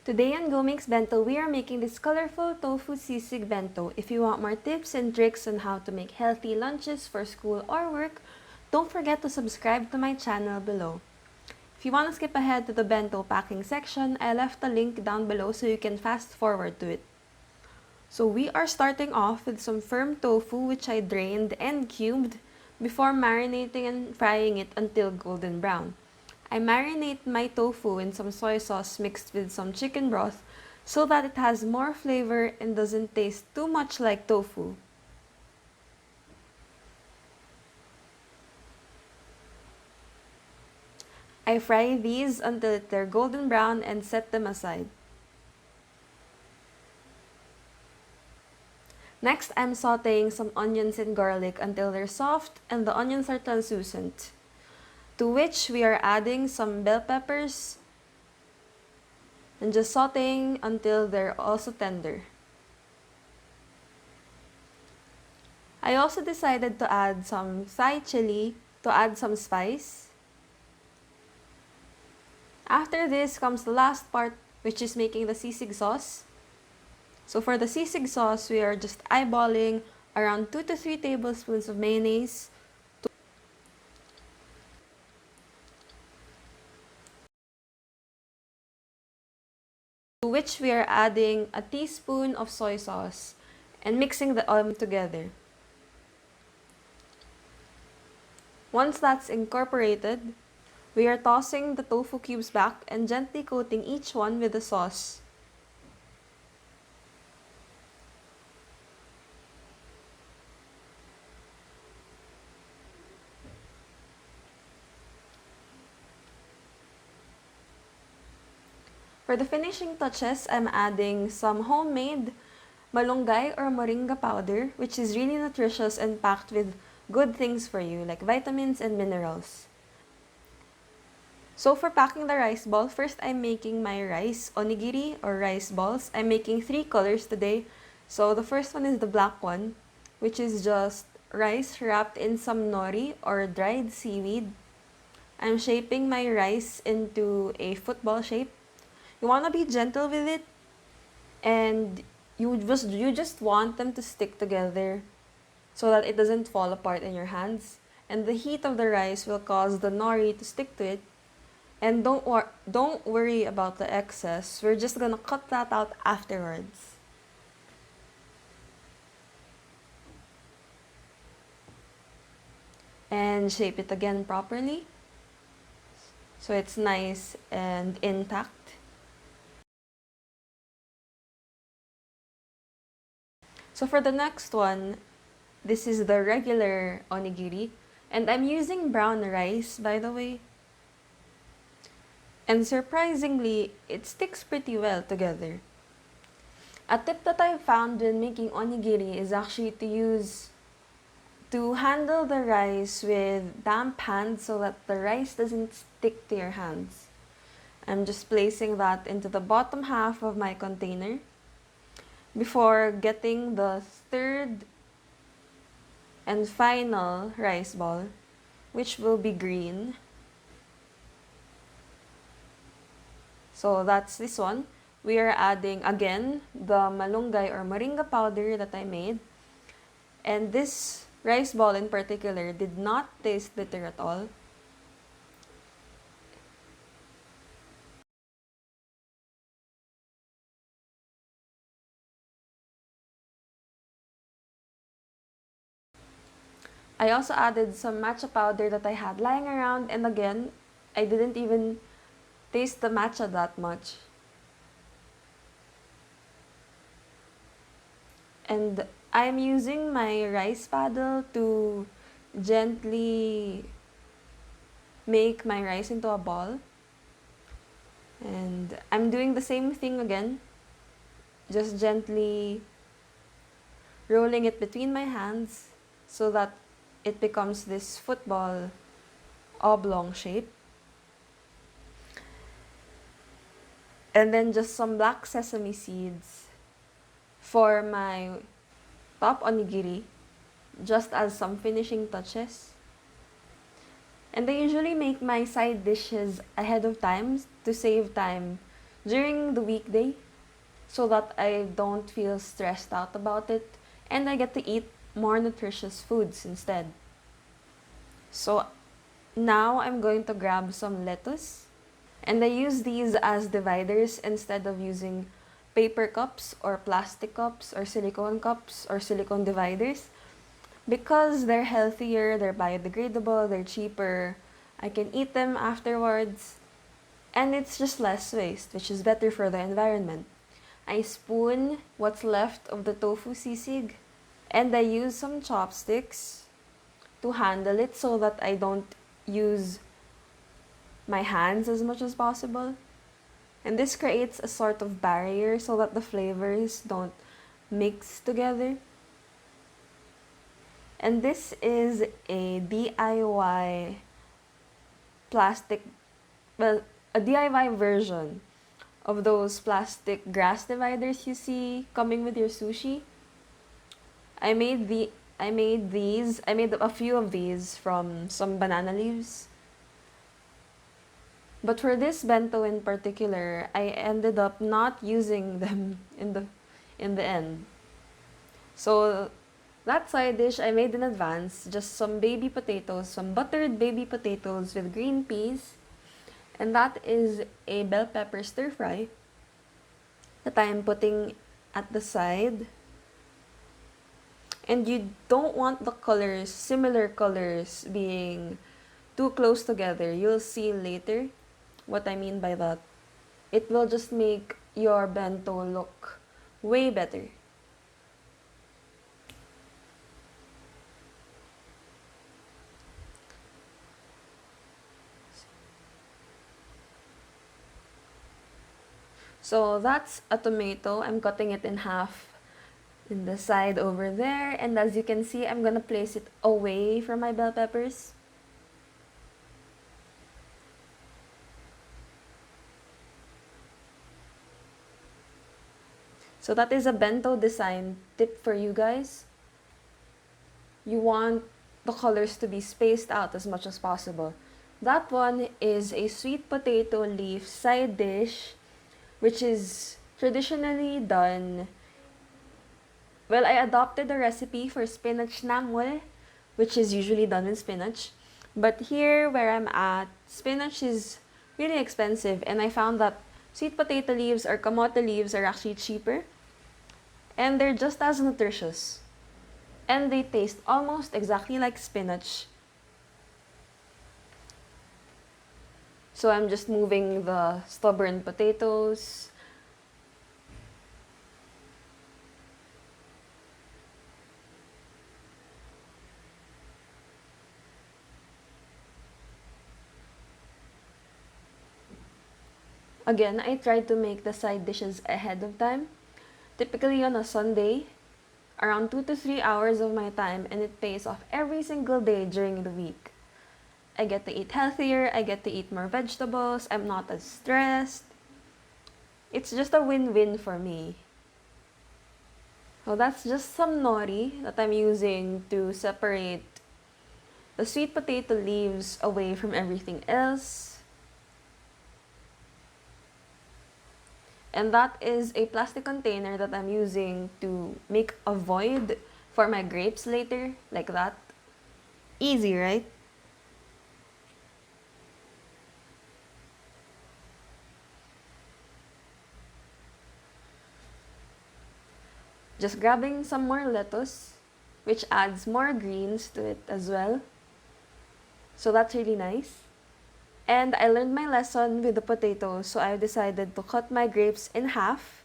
Today on Go Makes Bento, we are making this colorful Tofu Sisig Bento. If you want more tips and tricks on how to make healthy lunches for school or work, don't forget to subscribe to my channel below. If you want to skip ahead to the bento packing section, I left a link down below so you can fast forward to it. So we are starting off with some firm tofu which I drained and cubed before marinating and frying it until golden brown. I marinate my tofu in some soy sauce mixed with some chicken broth so that it has more flavor and doesn't taste too much like tofu. I fry these until they're golden brown and set them aside. Next, I'm sauteing some onions and garlic until they're soft and the onions are translucent, to which we are adding some bell peppers and just sauteing until they're also tender. I also decided to add some Thai chili to add some spice. After this comes the last part, which is making the sisig sauce. So for the sisig sauce, we are just eyeballing around 2 to 3 tablespoons of mayonnaise, to which we are adding a teaspoon of soy sauce and mixing the together. Once that's incorporated, we are tossing the tofu cubes back and gently coating each one with the sauce. For the finishing touches, I'm adding some homemade malunggay or moringa powder, which is really nutritious and packed with good things for you, like vitamins and minerals. So for packing the rice ball, first I'm making my rice onigiri or rice balls. I'm making 3 colors today. So the first one is the black one, which is just rice wrapped in some nori or dried seaweed. I'm shaping my rice into a football shape. You want to be gentle with it, and you just want them to stick together so that it doesn't fall apart in your hands. And the heat of the rice will cause the nori to stick to it. And don't worry about the excess. We're just gonna cut that out afterwards. And shape it again properly so it's nice and intact. So for the next one, this is the regular onigiri. And I'm using brown rice, by the way. And surprisingly, it sticks pretty well together. A tip that I found when making onigiri is actually to handle the rice with damp hands so that the rice doesn't stick to your hands. I'm just placing that into the bottom half of my container before getting the third and final rice ball, which will be green. So that's this one. We are adding again the malunggay or moringa powder that I made. And this rice ball in particular did not taste bitter at all. I also added some matcha powder that I had lying around, and again, I didn't even taste the matcha that much. And I'm using my rice paddle to gently make my rice into a ball. And I'm doing the same thing again, just gently rolling it between my hands so that it becomes this football oblong shape. And then just some black sesame seeds for my top onigiri, just as some finishing touches. And I usually make my side dishes ahead of time to save time during the weekday so that I don't feel stressed out about it and I get to eat more nutritious foods instead. So now I'm going to grab some lettuce and I use these as dividers instead of using paper cups or plastic cups or silicone dividers because they're healthier, they're biodegradable, they're cheaper. I can eat them afterwards and it's just less waste, which is better for the environment. I spoon what's left of the tofu sisig and I use some chopsticks to handle it so that I don't use my hands as much as possible. And this creates a sort of barrier so that the flavors don't mix together. And this is a DIY plastic, well, a DIY version of those plastic grass dividers you see coming with your sushi. I made a few of these from some banana leaves. But for this bento in particular, I ended up not using them in the end. So that side dish I made in advance, just some baby potatoes, some buttered baby potatoes with green peas, and that is a bell pepper stir fry that I am putting at the side. And you don't want the colors, similar colors, being too close together. You'll see later what I mean by that. It will just make your bento look way better. So that's a tomato. I'm cutting it in half in the side over there. And as you can see, I'm gonna place it away from my bell peppers. So that is a bento design tip for you guys. You want the colors to be spaced out as much as possible. That one is a sweet potato leaf side dish, which is traditionally done. Well, I adopted the recipe for spinach namul, which is usually done with spinach. But here where I'm at, spinach is really expensive and I found that sweet potato leaves or kamote leaves are actually cheaper and they're just as nutritious. And they taste almost exactly like spinach. So I'm just moving the stubborn potatoes. Again, I tried to make the side dishes ahead of time. Typically on a Sunday, around 2 to 3 hours of my time, and it pays off every single day during the week. I get to eat healthier, I get to eat more vegetables, I'm not as stressed. It's just a win-win for me. So that's just some nori that I'm using to separate the sweet potato leaves away from everything else. And that is a plastic container that I'm using to make a void for my grapes later, like that. Easy, right? Just grabbing some more lettuce, which adds more greens to it as well. So that's really nice. And I learned my lesson with the potatoes, so I decided to cut my grapes in half.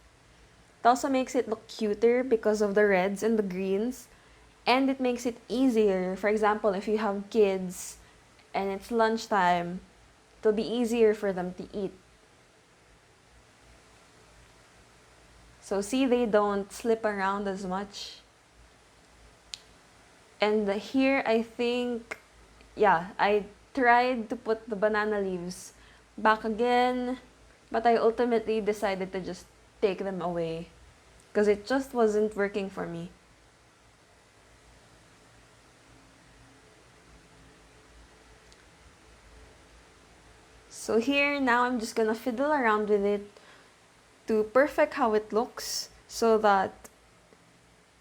It also makes it look cuter because of the reds and the greens. And it makes it easier. For example, if you have kids and it's lunchtime, it'll be easier for them to eat. So see, they don't slip around as much. And here, I think, yeah, I tried to put the banana leaves back again, but I ultimately decided to just take them away because it just wasn't working for me. So here, now I'm just gonna fiddle around with it to perfect how it looks so that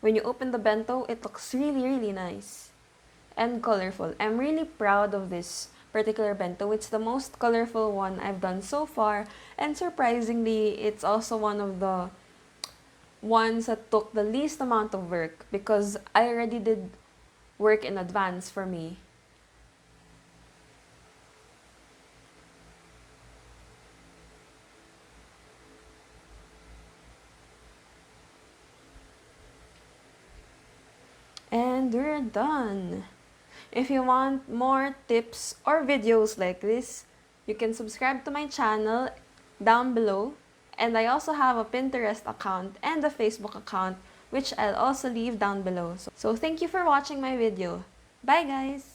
when you open the bento, it looks really, really nice and colorful. I'm really proud of this particular bento. It's the most colorful one I've done so far, and surprisingly, it's also one of the ones that took the least amount of work because I already did work in advance for me. And we're done. If you want more tips or videos like this, you can subscribe to my channel down below. And I also have a Pinterest account and a Facebook account, which I'll also leave down below. So thank you for watching my video. Bye guys!